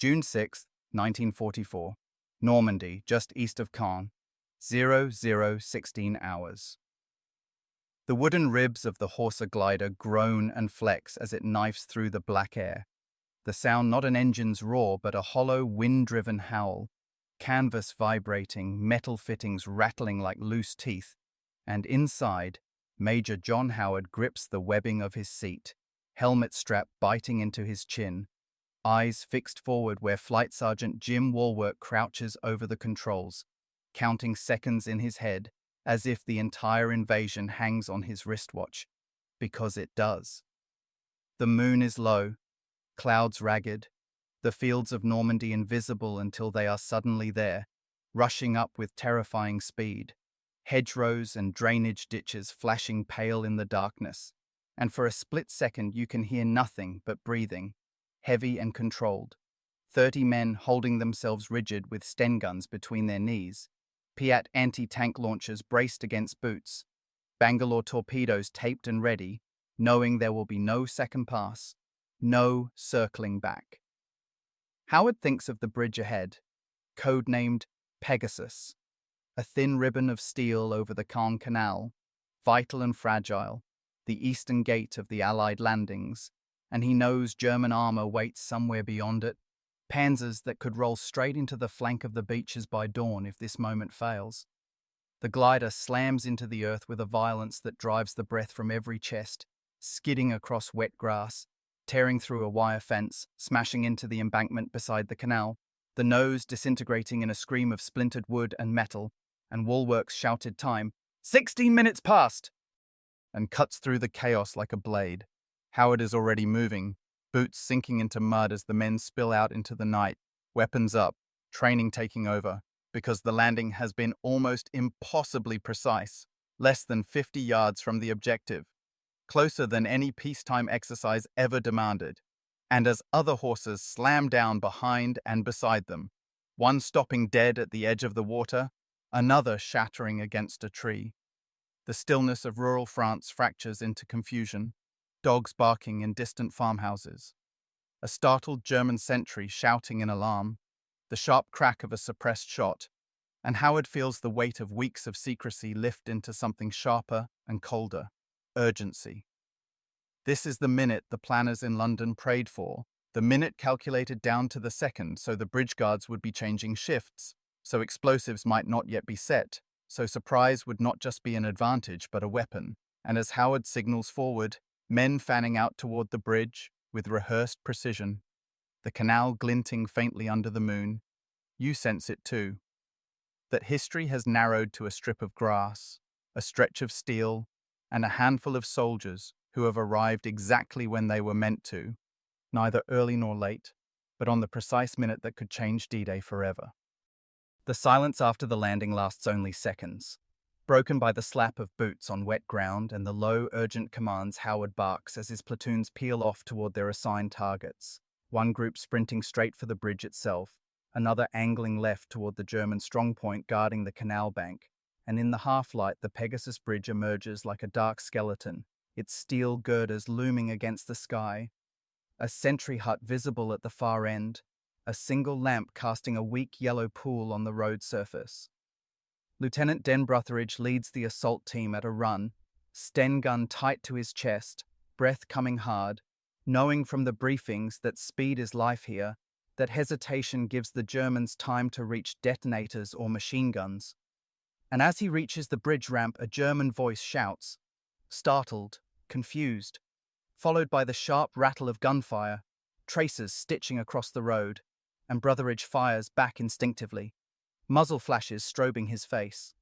June 6, 1944. Normandy, just east of Caen. 00:16 hours. The wooden ribs of the Horsa glider groan and flex as it knifes through the black air. The sound not an engine's roar, but a hollow, wind-driven howl. Canvas vibrating, metal fittings rattling like loose teeth. And inside, Major John Howard grips the webbing of his seat, helmet strap biting into his chin, eyes fixed forward where Flight Sergeant Jim Walwork crouches over the controls, counting seconds in his head, as if the entire invasion hangs on his wristwatch, because it does. The moon is low, clouds ragged, the fields of Normandy invisible until they are suddenly there, rushing up with terrifying speed, hedgerows and drainage ditches flashing pale in the darkness, and for a split second you can hear nothing but breathing, heavy and controlled. 30 men holding themselves rigid with Sten guns between their knees, Piat anti-tank launchers braced against boots, Bangalore torpedoes taped and ready, knowing there will be no second pass, no circling back. Howard thinks of the bridge ahead, codenamed Pegasus, a thin ribbon of steel over the Caen Canal, vital and fragile, the eastern gate of the Allied landings, and he knows German armor waits somewhere beyond it, panzers that could roll straight into the flank of the beaches by dawn if this moment fails. The glider slams into the earth with a violence that drives the breath from every chest, skidding across wet grass, tearing through a wire fence, smashing into the embankment beside the canal, the nose disintegrating in a scream of splintered wood and metal, and Walwork's shouted time, 16 minutes past! And cuts through the chaos like a blade. Howard is already moving, boots sinking into mud as the men spill out into the night, weapons up, training taking over, because the landing has been almost impossibly precise, less than 50 yards from the objective, closer than any peacetime exercise ever demanded. And as other horses slam down behind and beside them, one stopping dead at the edge of the water, another shattering against a tree. The stillness of rural France fractures into confusion, dogs barking in distant farmhouses, a startled German sentry shouting in alarm, the sharp crack of a suppressed shot, and Howard feels the weight of weeks of secrecy lift into something sharper and colder, urgency. This is the minute the planners in London prayed for, the minute calculated down to the second so the bridge guards would be changing shifts, so explosives might not yet be set, so surprise would not just be an advantage but a weapon, and as Howard signals forward, men fanning out toward the bridge with rehearsed precision, the canal glinting faintly under the moon. You sense it too. That history has narrowed to a strip of grass, a stretch of steel, and a handful of soldiers who have arrived exactly when they were meant to, neither early nor late, but on the precise minute that could change D-Day forever. The silence after the landing lasts only seconds, broken by the slap of boots on wet ground and the low, urgent commands Howard barks as his platoons peel off toward their assigned targets, one group sprinting straight for the bridge itself, another angling left toward the German strongpoint guarding the canal bank, and in the half-light the Pegasus Bridge emerges like a dark skeleton, its steel girders looming against the sky, a sentry hut visible at the far end, a single lamp casting a weak yellow pool on the road surface. Lieutenant Den Brutheridge leads the assault team at a run, Sten gun tight to his chest, breath coming hard, knowing from the briefings that speed is life here, that hesitation gives the Germans time to reach detonators or machine guns. And as he reaches the bridge ramp, a German voice shouts, startled, confused, followed by the sharp rattle of gunfire, tracers stitching across the road, and Brutheridge fires back instinctively, muzzle flashes strobing his face.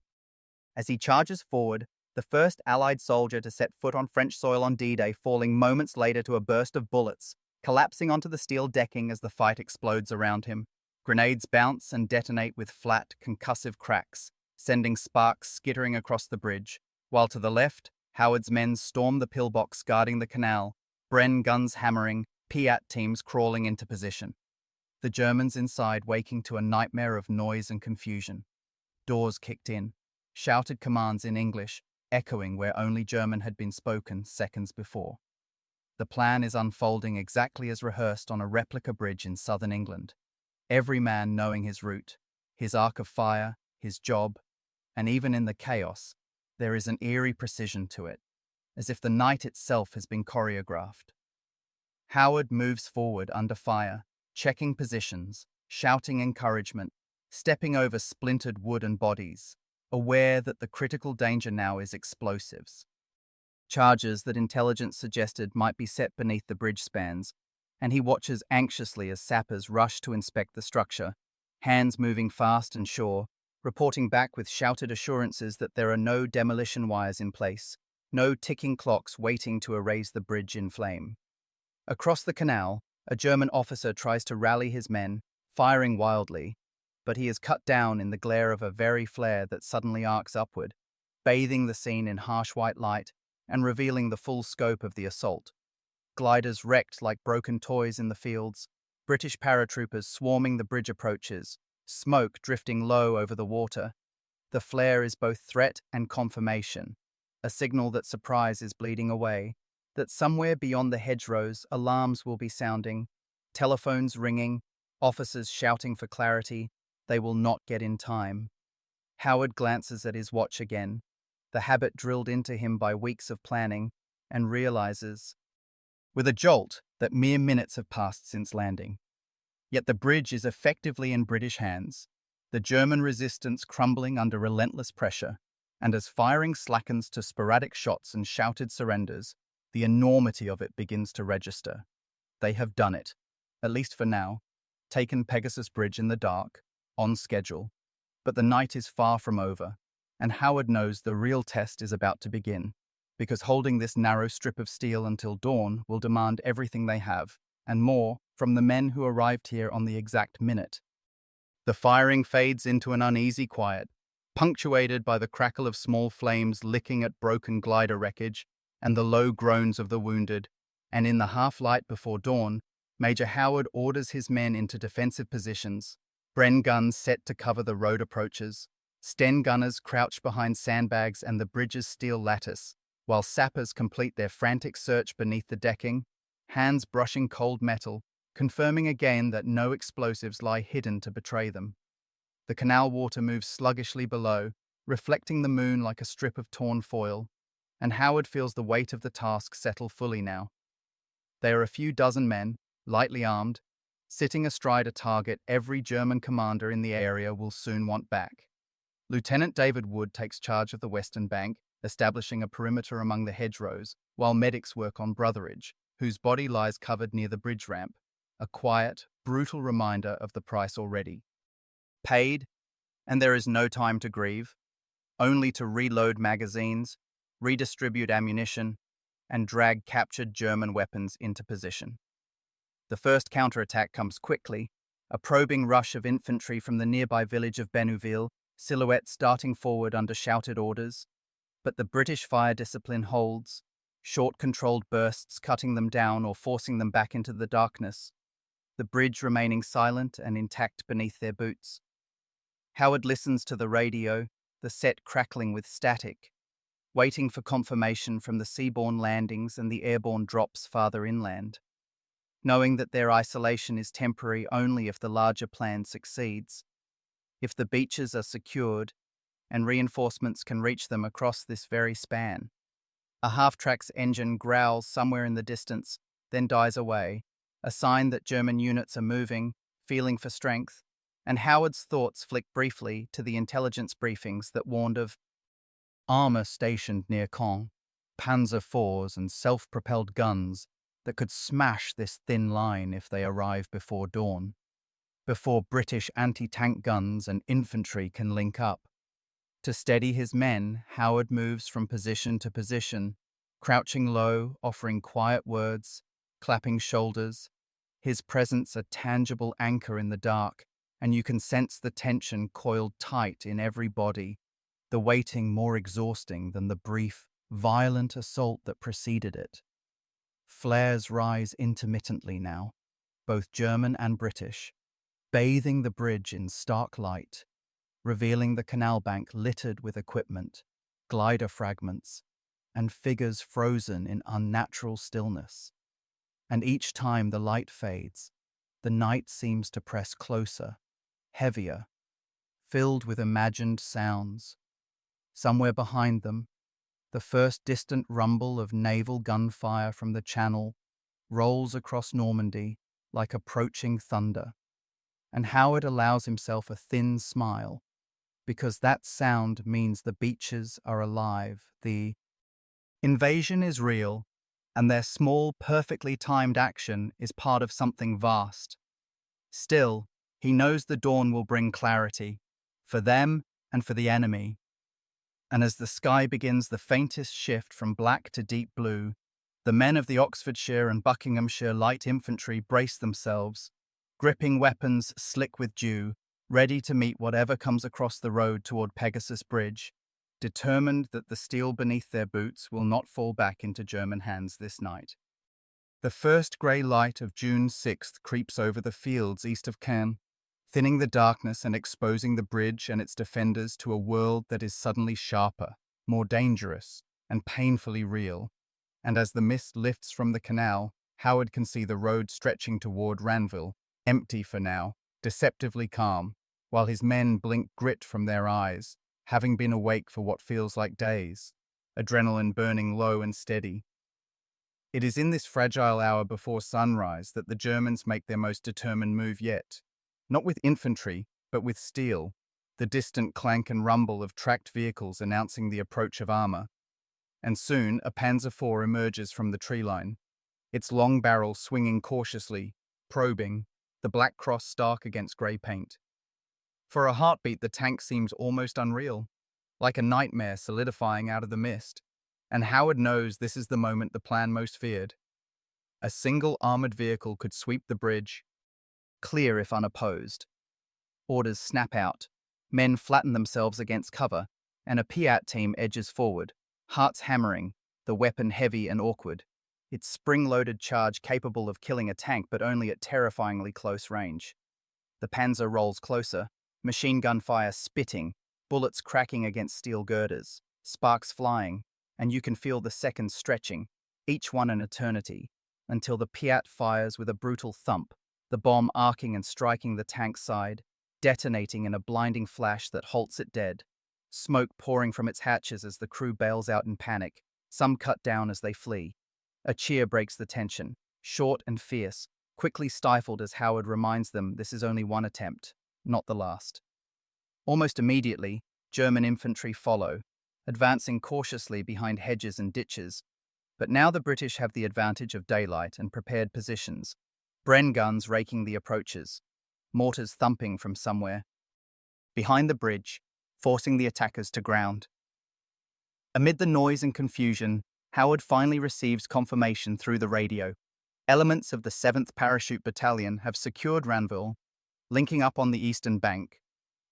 As he charges forward, the first Allied soldier to set foot on French soil on D-Day falling moments later to a burst of bullets, collapsing onto the steel decking as the fight explodes around him. Grenades bounce and detonate with flat, concussive cracks, sending sparks skittering across the bridge, while to the left, Howard's men storm the pillbox guarding the canal, Bren guns hammering, Piat teams crawling into position. The Germans inside waking to a nightmare of noise and confusion. Doors kicked in, shouted commands in English, echoing where only German had been spoken seconds before. The plan is unfolding exactly as rehearsed on a replica bridge in southern England, every man knowing his route, his arc of fire, his job, and even in the chaos, there is an eerie precision to it, as if the night itself has been choreographed. Howard moves forward under fire, checking positions, shouting encouragement, stepping over splintered wood and bodies, aware that the critical danger now is explosives. Charges that intelligence suggested might be set beneath the bridge spans, and he watches anxiously as sappers rush to inspect the structure, hands moving fast and sure, reporting back with shouted assurances that there are no demolition wires in place, no ticking clocks waiting to erase the bridge in flame. Across the canal, a German officer tries to rally his men, firing wildly, but he is cut down in the glare of a very flare that suddenly arcs upward, bathing the scene in harsh white light and revealing the full scope of the assault. Gliders wrecked like broken toys in the fields, British paratroopers swarming the bridge approaches, smoke drifting low over the water. The flare is both threat and confirmation, a signal that surprise is bleeding away, that somewhere beyond the hedgerows alarms will be sounding, telephones ringing, officers shouting for clarity. They will not get in time. Howard glances at his watch again, the habit drilled into him by weeks of planning, and realizes, with a jolt, that mere minutes have passed since landing. Yet the bridge is effectively in British hands, the German resistance crumbling under relentless pressure, and as firing slackens to sporadic shots and shouted surrenders, the enormity of it begins to register. They have done it, at least for now, taken Pegasus Bridge in the dark, on schedule. But the night is far from over, and Howard knows the real test is about to begin, because holding this narrow strip of steel until dawn will demand everything they have, and more, from the men who arrived here on the exact minute. The firing fades into an uneasy quiet, punctuated by the crackle of small flames licking at broken glider wreckage and the low groans of the wounded, and in the half-light before dawn, Major Howard orders his men into defensive positions, Bren guns set to cover the road approaches, Sten gunners crouch behind sandbags and the bridge's steel lattice, while sappers complete their frantic search beneath the decking, hands brushing cold metal, confirming again that no explosives lie hidden to betray them. The canal water moves sluggishly below, reflecting the moon like a strip of torn foil, and Howard feels the weight of the task settle fully now. They are a few dozen men, lightly armed, sitting astride a target every German commander in the area will soon want back. Lieutenant David Wood takes charge of the western bank, establishing a perimeter among the hedgerows, while medics work on Brotheridge, whose body lies covered near the bridge ramp, a quiet, brutal reminder of the price already paid, and there is no time to grieve, only to reload magazines, redistribute ammunition, and drag captured German weapons into position. The first counterattack comes quickly, a probing rush of infantry from the nearby village of Bénouville, silhouettes darting forward under shouted orders, but the British fire discipline holds, short controlled bursts cutting them down or forcing them back into the darkness, the bridge remaining silent and intact beneath their boots. Howard listens to the radio, the set crackling with static, waiting for confirmation from the seaborne landings and the airborne drops farther inland. Knowing that their isolation is temporary only if the larger plan succeeds, if the beaches are secured and reinforcements can reach them across this very span. A half-track's engine growls somewhere in the distance, then dies away, a sign that German units are moving, feeling for strength, and Howard's thoughts flick briefly to the intelligence briefings that warned of armor stationed near Caen, Panzer IVs and self-propelled guns that could smash this thin line if they arrive before dawn, before British anti-tank guns and infantry can link up. To steady his men, Howard moves from position to position, crouching low, offering quiet words, clapping shoulders, his presence a tangible anchor in the dark, and you can sense the tension coiled tight in every body, the waiting more exhausting than the brief, violent assault that preceded it. Flares rise intermittently now, both German and British, bathing the bridge in stark light, revealing the canal bank littered with equipment, glider fragments, and figures frozen in unnatural stillness. And each time the light fades, The night seems to press closer, heavier, filled with imagined sounds. Somewhere behind them, the first distant rumble of naval gunfire from the Channel rolls across Normandy like approaching thunder, and Howard allows himself a thin smile, because that sound means the beaches are alive, the invasion is real, and their small, perfectly timed action is part of something vast. Still, he knows the dawn will bring clarity, for them and for the enemy. And as the sky begins the faintest shift from black to deep blue, the men of the Oxfordshire and Buckinghamshire light infantry brace themselves, gripping weapons slick with dew, ready to meet whatever comes across the road toward Pegasus Bridge, determined that the steel beneath their boots will not fall back into German hands this night. The first grey light of June 6th creeps over the fields east of Caen, thinning the darkness and exposing the bridge and its defenders to a world that is suddenly sharper, more dangerous, and painfully real. And as the mist lifts from the canal, Howard can see the road stretching toward Ranville, empty for now, deceptively calm, while his men blink grit from their eyes, having been awake for what feels like days, adrenaline burning low and steady. It is in this fragile hour before sunrise that the Germans make their most determined move yet. Not with infantry, but with steel, the distant clank and rumble of tracked vehicles announcing the approach of armor. And soon a Panzer IV emerges from the tree line, its long barrel swinging cautiously, probing, the black cross stark against grey paint. For a heartbeat, the tank seems almost unreal, like a nightmare solidifying out of the mist. And Howard knows this is the moment the plan most feared. A single armored vehicle could sweep the bridge, clear if unopposed. Orders snap out, men flatten themselves against cover, and a Piat team edges forward, hearts hammering, the weapon heavy and awkward, its spring-loaded charge capable of killing a tank but only at terrifyingly close range. The Panzer rolls closer, machine gun fire spitting, bullets cracking against steel girders, sparks flying, and you can feel the seconds stretching, each one an eternity, until the Piat fires with a brutal thump, the bomb arcing and striking the tank's side, detonating in a blinding flash that halts it dead. Smoke pouring from its hatches as the crew bails out in panic, some cut down as they flee. A cheer breaks the tension, short and fierce, quickly stifled as Howard reminds them this is only one attempt, not the last. Almost immediately, German infantry follow, advancing cautiously behind hedges and ditches. But now the British have the advantage of daylight and prepared positions, Bren guns raking the approaches, mortars thumping from somewhere. Behind the bridge, forcing the attackers to ground. Amid the noise and confusion, Howard finally receives confirmation through the radio. Elements of the 7th Parachute Battalion have secured Ranville, linking up on the eastern bank,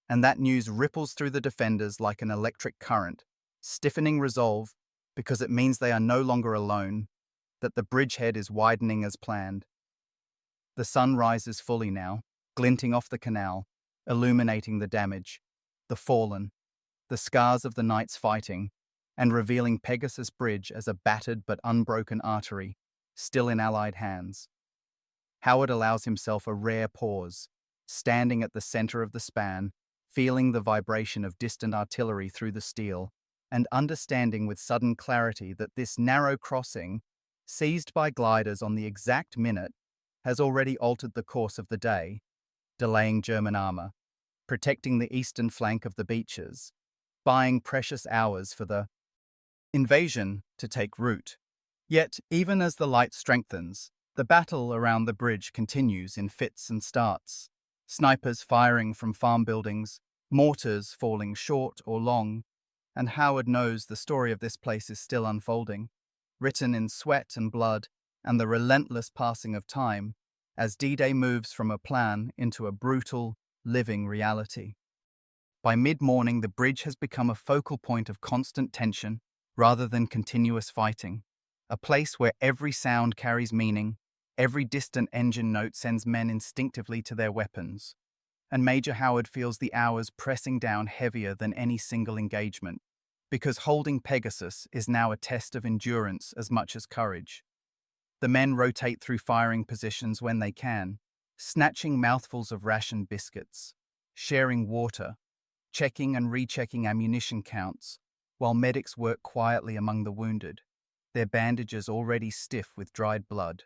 and that news ripples through the defenders like an electric current, stiffening resolve because it means they are no longer alone, that the bridgehead is widening as planned. The sun rises fully now, glinting off the canal, illuminating the damage, the fallen, the scars of the night's fighting, and revealing Pegasus Bridge as a battered but unbroken artery, still in Allied hands. Howard allows himself a rare pause, standing at the center of the span, feeling the vibration of distant artillery through the steel, and understanding with sudden clarity that this narrow crossing, seized by gliders on the exact minute, has already altered the course of the day, delaying German armor, protecting the eastern flank of the beaches, buying precious hours for the invasion to take root. Yet, even as the light strengthens, the battle around the bridge continues in fits and starts. Snipers firing from farm buildings, mortars falling short or long, and Howard knows the story of this place is still unfolding, written in sweat and blood and the relentless passing of time, as D-Day moves from a plan into a brutal, living reality. By mid-morning, the bridge has become a focal point of constant tension rather than continuous fighting, a place where every sound carries meaning, every distant engine note sends men instinctively to their weapons, and Major Howard feels the hours pressing down heavier than any single engagement, because holding Pegasus is now a test of endurance as much as courage. The men rotate through firing positions when they can, snatching mouthfuls of ration biscuits, sharing water, checking and rechecking ammunition counts, while medics work quietly among the wounded, their bandages already stiff with dried blood.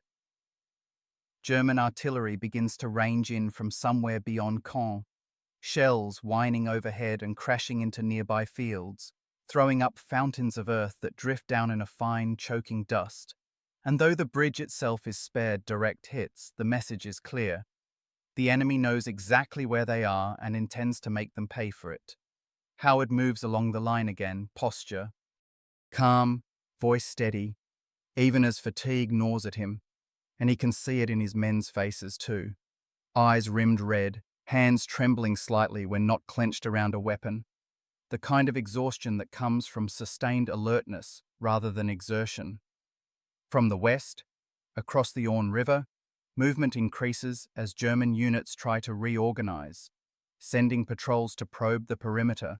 German artillery begins to range in from somewhere beyond Caen, shells whining overhead and crashing into nearby fields, throwing up fountains of earth that drift down in a fine, choking dust. And though the bridge itself is spared direct hits, the message is clear. The enemy knows exactly where they are and intends to make them pay for it. Howard moves along the line again, posture calm, voice steady, even as fatigue gnaws at him, and he can see it in his men's faces too. Eyes rimmed red, hands trembling slightly when not clenched around a weapon. The kind of exhaustion that comes from sustained alertness rather than exertion. From the west, across the Orne River, movement increases as German units try to reorganize, sending patrols to probe the perimeter,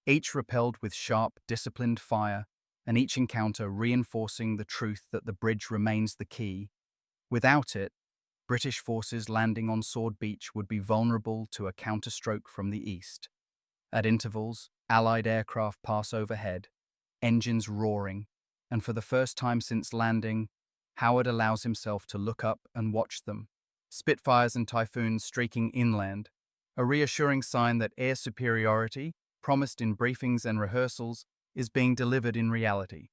each repelled with sharp, disciplined fire, and each encounter reinforcing the truth that the bridge remains the key. Without it, British forces landing on Sword Beach would be vulnerable to a counterstroke from the east. At intervals, Allied aircraft pass overhead, engines roaring, and for the first time since landing, Howard allows himself to look up and watch them. Spitfires and Typhoons streaking inland, a reassuring sign that air superiority, promised in briefings and rehearsals, is being delivered in reality.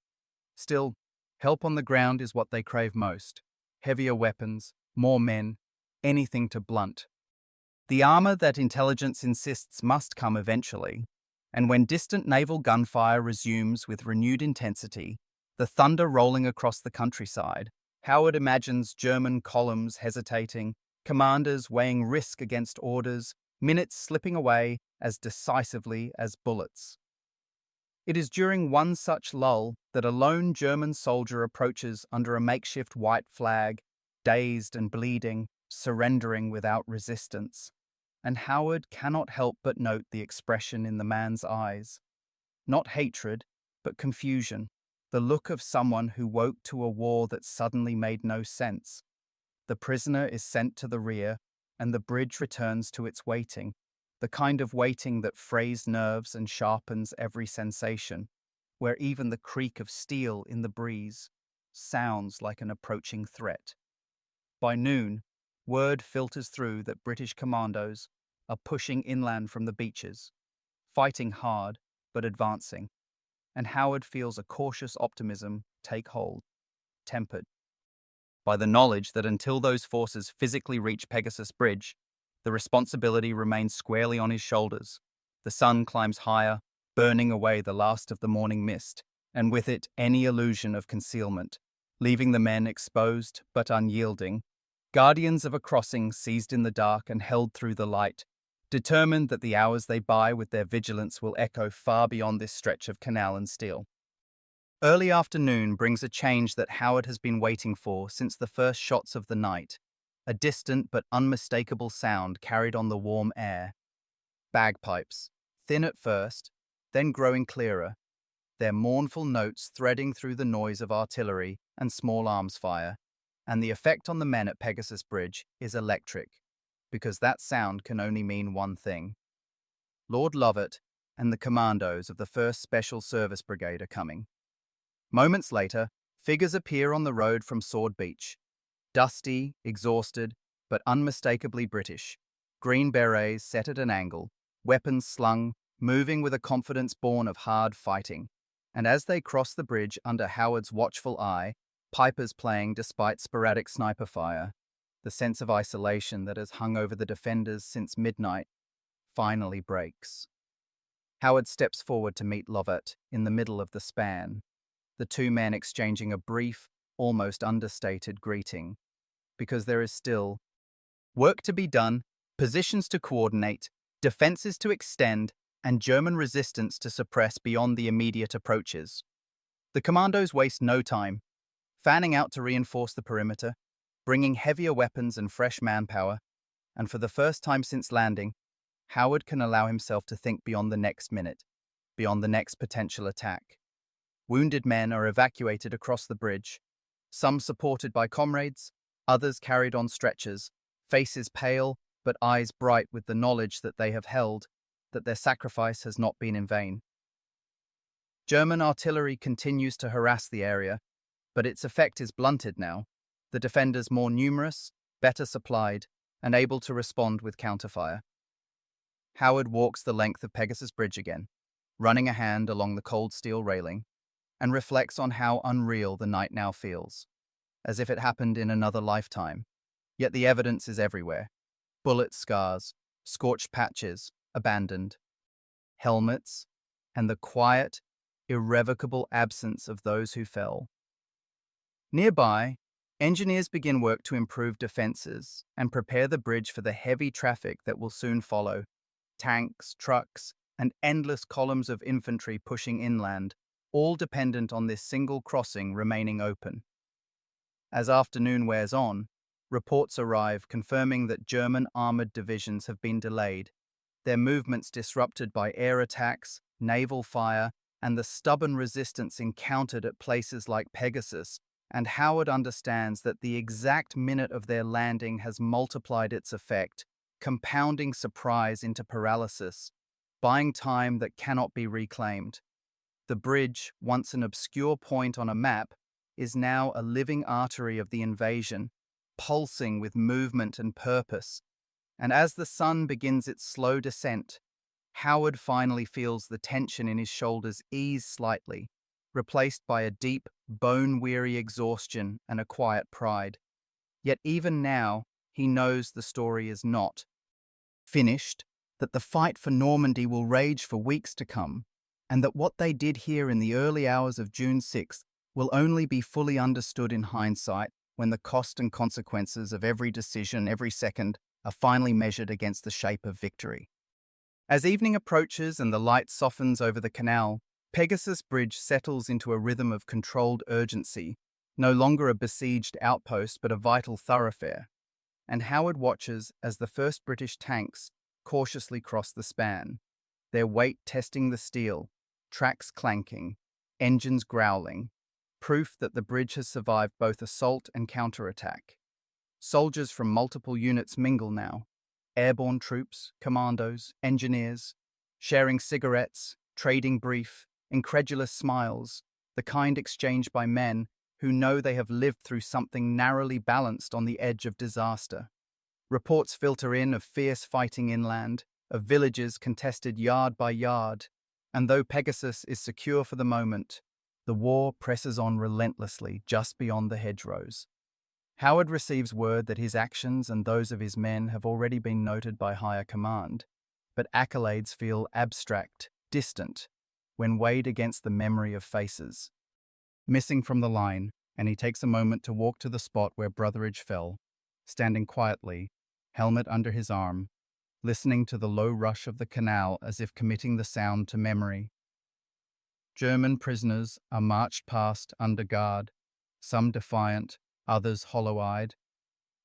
Still, help on the ground is what they crave most. Heavier weapons, more men, anything to blunt. The armor that intelligence insists must come eventually, and when distant naval gunfire resumes with renewed intensity, the thunder rolling across the countryside, Howard imagines German columns hesitating, commanders weighing risk against orders, minutes slipping away as decisively as bullets. It is during one such lull that a lone German soldier approaches under a makeshift white flag, dazed and bleeding, surrendering without resistance. And Howard cannot help but note the expression in the man's eyes. Not hatred, but confusion, the look of someone who woke to a war that suddenly made no sense. The prisoner is sent to the rear, and the bridge returns to its waiting, the kind of waiting that frays nerves and sharpens every sensation, where even the creak of steel in the breeze sounds like an approaching threat. By noon, word filters through that British commandos are pushing inland from the beaches, fighting hard but advancing, and Howard feels a cautious optimism take hold, tempered by the knowledge that until those forces physically reach Pegasus Bridge, the responsibility remains squarely on his shoulders. The sun climbs higher, burning away the last of the morning mist, and with it any illusion of concealment, leaving the men exposed but unyielding, guardians of a crossing seized in the dark and held through the light, determined that the hours they buy with their vigilance will echo far beyond this stretch of canal and steel. Early afternoon brings a change that Howard has been waiting for since the first shots of the night, a distant but unmistakable sound carried on the warm air. Bagpipes, thin at first, then growing clearer, their mournful notes threading through the noise of artillery and small arms fire, and the effect on the men at Pegasus Bridge is electric, because that sound can only mean one thing. Lord Lovett and the commandos of the 1st Special Service Brigade are coming. Moments later, figures appear on the road from Sword Beach. Dusty, exhausted, but unmistakably British. Green berets set at an angle, weapons slung, moving with a confidence born of hard fighting. And as they cross the bridge under Howard's watchful eye, pipers playing despite sporadic sniper fire, the sense of isolation that has hung over the defenders since midnight finally breaks. Howard steps forward to meet Lovett in the middle of the span, the two men exchanging a brief, almost understated greeting, because there is still work to be done, positions to coordinate, defenses to extend, and German resistance to suppress beyond the immediate approaches. The commandos waste no time, fanning out to reinforce the perimeter, bringing heavier weapons and fresh manpower, and for the first time since landing, Howard can allow himself to think beyond the next minute, beyond the next potential attack. Wounded men are evacuated across the bridge, some supported by comrades, others carried on stretchers, faces pale, but eyes bright with the knowledge that they have held, that their sacrifice has not been in vain. German artillery continues to harass the area, but its effect is blunted now, the defenders more numerous, better supplied, and able to respond with counterfire. Howard walks the length of Pegasus Bridge again, running a hand along the cold steel railing, and reflects on how unreal the night now feels, as if it happened in another lifetime. Yet the evidence is everywhere. Bullet scars, scorched patches, abandoned, helmets, and the quiet, irrevocable absence of those who fell. Nearby, engineers begin work to improve defenses and prepare the bridge for the heavy traffic that will soon follow. Tanks, trucks, and endless columns of infantry pushing inland, all dependent on this single crossing remaining open. As afternoon wears on, reports arrive confirming that German armored divisions have been delayed, their movements disrupted by air attacks, naval fire, and the stubborn resistance encountered at places like Pegasus, and Howard understands that the exact minute of their landing has multiplied its effect, compounding surprise into paralysis, buying time that cannot be reclaimed. The bridge, once an obscure point on a map, is now a living artery of the invasion, pulsing with movement and purpose. And as the sun begins its slow descent, Howard finally feels the tension in his shoulders ease slightly, replaced by a deep, bone-weary exhaustion and a quiet pride. Yet even now, he knows the story is not finished, that the fight for Normandy will rage for weeks to come, and that what they did here in the early hours of June 6th will only be fully understood in hindsight when the cost and consequences of every decision, every second, are finally measured against the shape of victory. As evening approaches and the light softens over the canal, Pegasus Bridge settles into a rhythm of controlled urgency, no longer a besieged outpost but a vital thoroughfare. And Howard watches as the first British tanks cautiously cross the span, their weight testing the steel, tracks clanking, engines growling, proof that the bridge has survived both assault and counterattack. Soldiers from multiple units mingle now, airborne troops, commandos, engineers, sharing cigarettes, trading brief, incredulous smiles, the kind exchanged by men who know they have lived through something narrowly balanced on the edge of disaster. Reports filter in of fierce fighting inland, of villages contested yard by yard, and though Pegasus is secure for the moment, the war presses on relentlessly just beyond the hedgerows. Howard receives word that his actions and those of his men have already been noted by higher command, but accolades feel abstract, distant, when weighed against the memory of faces. Missing from the line, and he takes a moment to walk to the spot where Brotheridge fell, standing quietly, helmet under his arm, listening to the low rush of the canal as if committing the sound to memory. German prisoners are marched past under guard, some defiant, others hollow-eyed,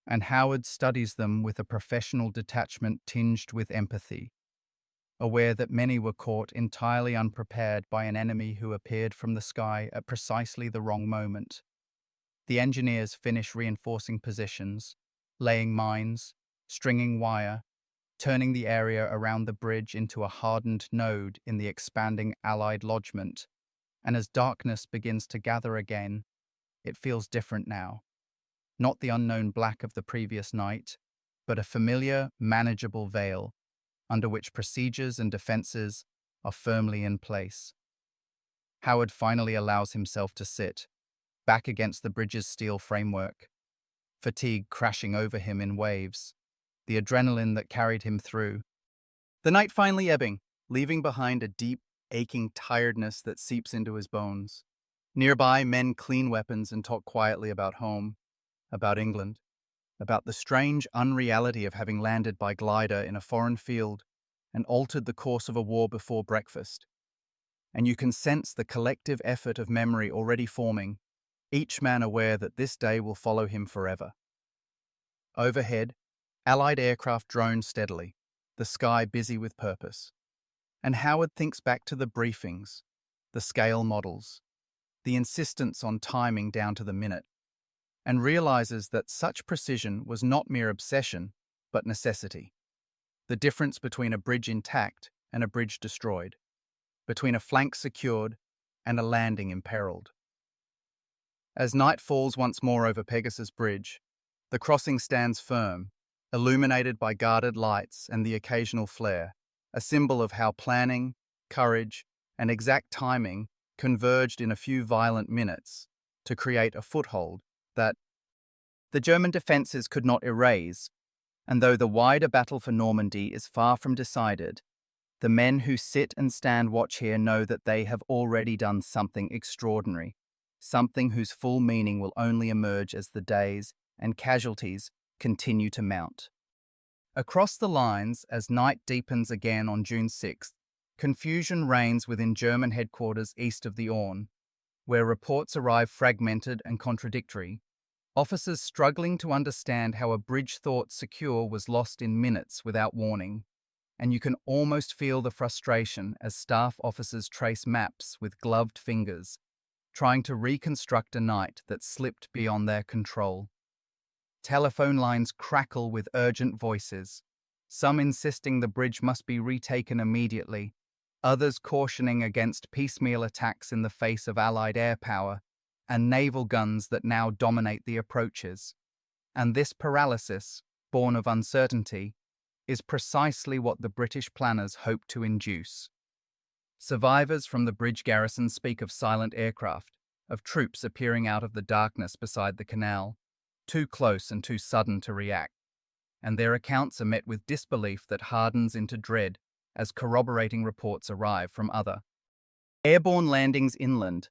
and Howard studies them with a professional detachment tinged with empathy, aware that many were caught entirely unprepared by an enemy who appeared from the sky at precisely the wrong moment. The engineers finish reinforcing positions, laying mines, stringing wire, turning the area around the bridge into a hardened node in the expanding Allied lodgment, and as darkness begins to gather again, it feels different now. Not the unknown black of the previous night, but a familiar, manageable veil, under which procedures and defenses are firmly in place. Howard finally allows himself to sit, back against the bridge's steel framework, fatigue crashing over him in waves, the adrenaline that carried him through. The night finally ebbing, leaving behind a deep, aching tiredness that seeps into his bones. Nearby, men clean weapons and talk quietly about home, about England, about the strange unreality of having landed by glider in a foreign field and altered the course of a war before breakfast. And you can sense the collective effort of memory already forming, each man aware that this day will follow him forever. Overhead, Allied aircraft drone steadily, the sky busy with purpose. And Howard thinks back to the briefings, the scale models, the insistence on timing down to the minute. and realizes that such precision was not mere obsession, but necessity. The difference between a bridge intact and a bridge destroyed, between a flank secured and a landing imperiled. As night falls once more over Pegasus Bridge, the crossing stands firm, illuminated by guarded lights and the occasional flare, a symbol of how planning, courage, and exact timing converged in a few violent minutes to create a foothold that the German defences could not erase, and though the wider battle for Normandy is far from decided, the men who sit and stand watch here know that they have already done something extraordinary, something whose full meaning will only emerge as the days and casualties continue to mount. Across the lines, as night deepens again on June 6th, confusion reigns within German headquarters east of the Orne, where reports arrive fragmented and contradictory, officers struggling to understand how a bridge thought secure was lost in minutes without warning, and you can almost feel the frustration as staff officers trace maps with gloved fingers, trying to reconstruct a night that slipped beyond their control. Telephone lines crackle with urgent voices, some insisting the bridge must be retaken immediately, others cautioning against piecemeal attacks in the face of Allied air power and naval guns that now dominate the approaches. And this paralysis, born of uncertainty, is precisely what the British planners hoped to induce. Survivors from the bridge garrison speak of silent aircraft, of troops appearing out of the darkness beside the canal, too close and too sudden to react, and their accounts are met with disbelief that hardens into dread as corroborating reports arrive from other airborne landings inland.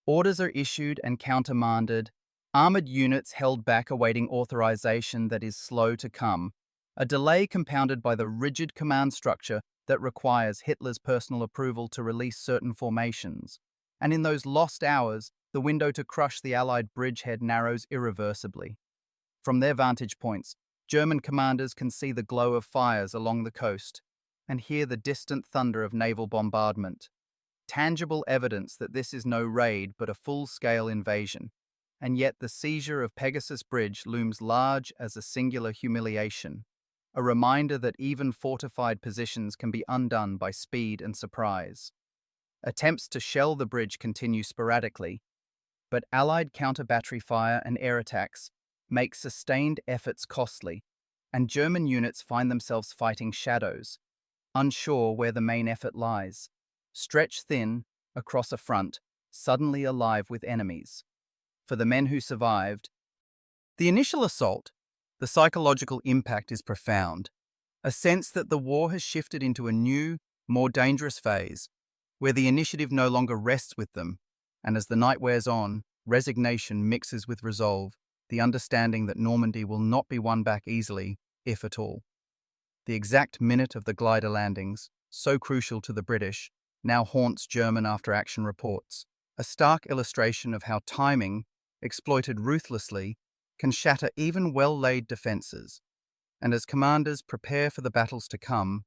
Orders are issued and countermanded, armoured units held back awaiting authorization that is slow to come, a delay compounded by the rigid command structure that requires Hitler's personal approval to release certain formations. And in those lost hours, the window to crush the Allied bridgehead narrows irreversibly. From their vantage points, German commanders can see the glow of fires along the coast and hear the distant thunder of naval bombardment. Tangible evidence that this is no raid but a full-scale invasion, and yet the seizure of Pegasus Bridge looms large as a singular humiliation, a reminder that even fortified positions can be undone by speed and surprise. Attempts to shell the bridge continue sporadically, but Allied counter-battery fire and air attacks make sustained efforts costly, and German units find themselves fighting shadows, unsure where the main effort lies, stretched thin across a front, suddenly alive with enemies. For the men who survived, the initial assault, the psychological impact is profound, a sense that the war has shifted into a new, more dangerous phase, where the initiative no longer rests with them, and as the night wears on, resignation mixes with resolve, the understanding that Normandy will not be won back easily, if at all. The exact minute of the glider landings, so crucial to the British, now haunts German after-action reports, a stark illustration of how timing, exploited ruthlessly, can shatter even well-laid defences. And as commanders prepare for the battles to come,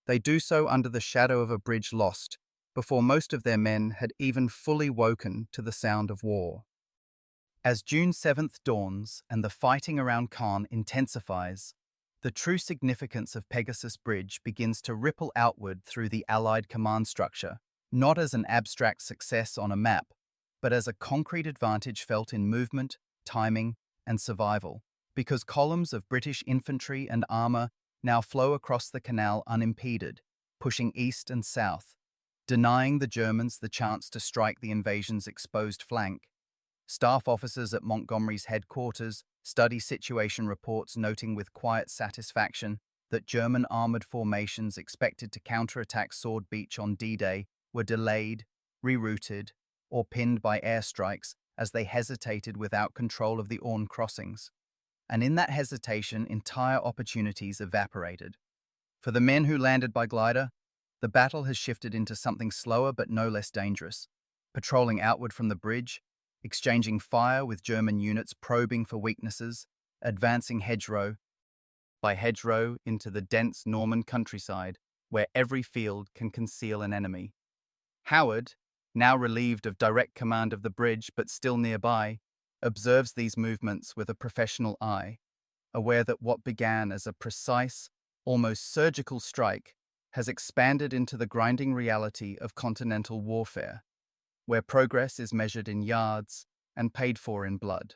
they do so under the shadow of a bridge lost, before most of their men had even fully woken to the sound of war. As June 7th dawns and the fighting around Caen intensifies, the true significance of Pegasus Bridge begins to ripple outward through the Allied command structure, not as an abstract success on a map, but as a concrete advantage felt in movement, timing, and survival, because columns of British infantry and armour now flow across the canal unimpeded, pushing east and south, denying the Germans the chance to strike the invasion's exposed flank. Staff officers at Montgomery's headquarters study situation reports, noting with quiet satisfaction that German armoured formations expected to counterattack Sword Beach on D-Day were delayed, rerouted, or pinned by airstrikes as they hesitated without control of the Orne crossings. And in that hesitation, entire opportunities evaporated. For the men who landed by glider, the battle has shifted into something slower but no less dangerous, patrolling outward from the bridge, exchanging fire with German units probing for weaknesses, advancing hedgerow by hedgerow into the dense Norman countryside where every field can conceal an enemy. Howard, now relieved of direct command of the bridge but still nearby, observes these movements with a professional eye, aware that what began as a precise, almost surgical strike has expanded into the grinding reality of continental warfare, where progress is measured in yards and paid for in blood.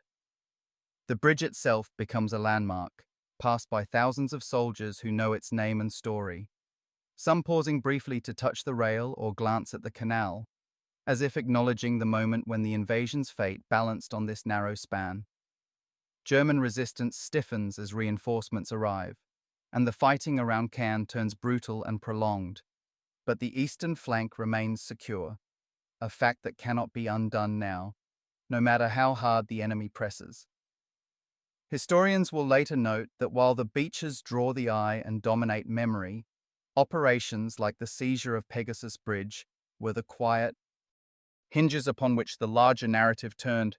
The bridge itself becomes a landmark, passed by thousands of soldiers who know its name and story, some pausing briefly to touch the rail or glance at the canal, as if acknowledging the moment when the invasion's fate balanced on this narrow span. German resistance stiffens as reinforcements arrive, and the fighting around Caen turns brutal and prolonged. But the eastern flank remains secure, a fact that cannot be undone now, no matter how hard the enemy presses. Historians will later note that while the beaches draw the eye and dominate memory, operations like the seizure of Pegasus Bridge were the quiet hinges upon which the larger narrative turned,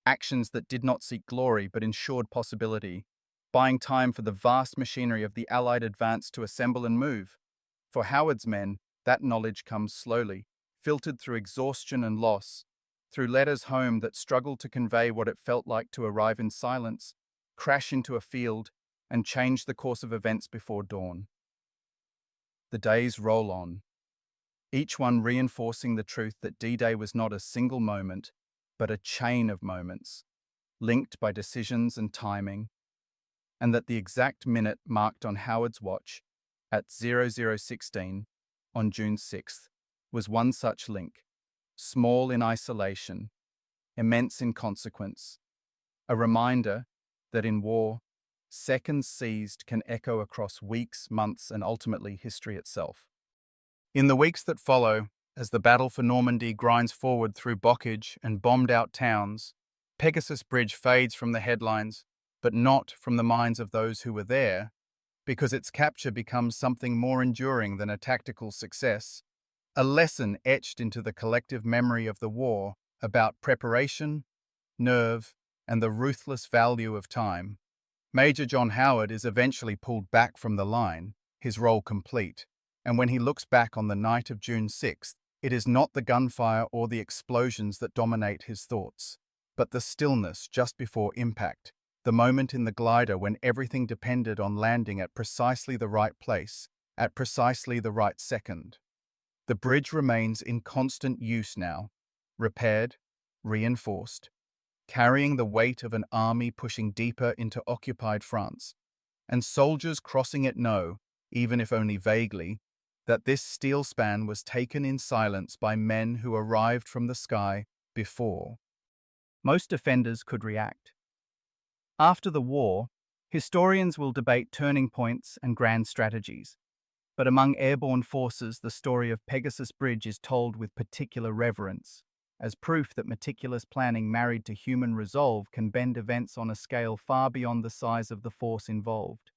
actions that did not seek glory but ensured possibility, buying time for the vast machinery of the Allied advance to assemble and move. For Howard's men, that knowledge comes slowly, filtered through exhaustion and loss, through letters home that struggled to convey what it felt like to arrive in silence, crash into a field, and change the course of events before dawn. The days roll on, each one reinforcing the truth that D-Day was not a single moment, but a chain of moments, linked by decisions and timing, and that the exact minute marked on Howard's watch at 0016 on June 6th was one such link, small in isolation, immense in consequence, a reminder that in war, seconds seized can echo across weeks, months, and ultimately history itself. In the weeks that follow, as the battle for Normandy grinds forward through blockage and bombed-out towns, Pegasus Bridge fades from the headlines, but not from the minds of those who were there, because its capture becomes something more enduring than a tactical success, a lesson etched into the collective memory of the war about preparation, nerve, and the ruthless value of time. Major John Howard is eventually pulled back from the line, his role complete, and when he looks back on the night of June 6th, it is not the gunfire or the explosions that dominate his thoughts, but the stillness just before impact, the moment in the glider when everything depended on landing at precisely the right place, at precisely the right second. The bridge remains in constant use now, repaired, reinforced, carrying the weight of an army pushing deeper into occupied France, and soldiers crossing it know, even if only vaguely, that this steel span was taken in silence by men who arrived from the sky before most defenders could react. After the war, historians will debate turning points and grand strategies, but among airborne forces the story of Pegasus Bridge is told with particular reverence, as proof that meticulous planning married to human resolve can bend events on a scale far beyond the size of the force involved.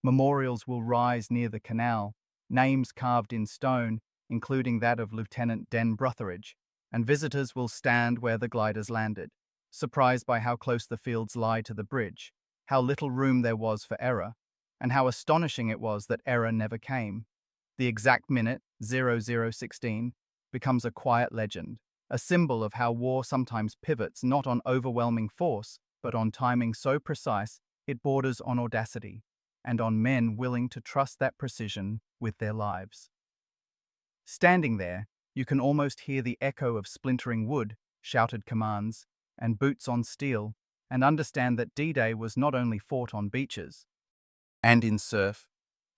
Memorials will rise near the canal, names carved in stone, including that of Lieutenant Den Brutheridge, and visitors will stand where the gliders landed, surprised by how close the fields lie to the bridge, how little room there was for error, and how astonishing it was that error never came. The exact minute, 0016, becomes a quiet legend, a symbol of how war sometimes pivots not on overwhelming force, but on timing so precise it borders on audacity, and on men willing to trust that precision with their lives. Standing there, you can almost hear the echo of splintering wood, shouted commands, and boots on steel, and understand that D-Day was not only fought on beaches and in surf,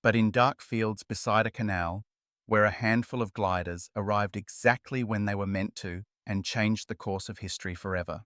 but in dark fields beside a canal, where a handful of gliders arrived exactly when they were meant to and changed the course of history forever.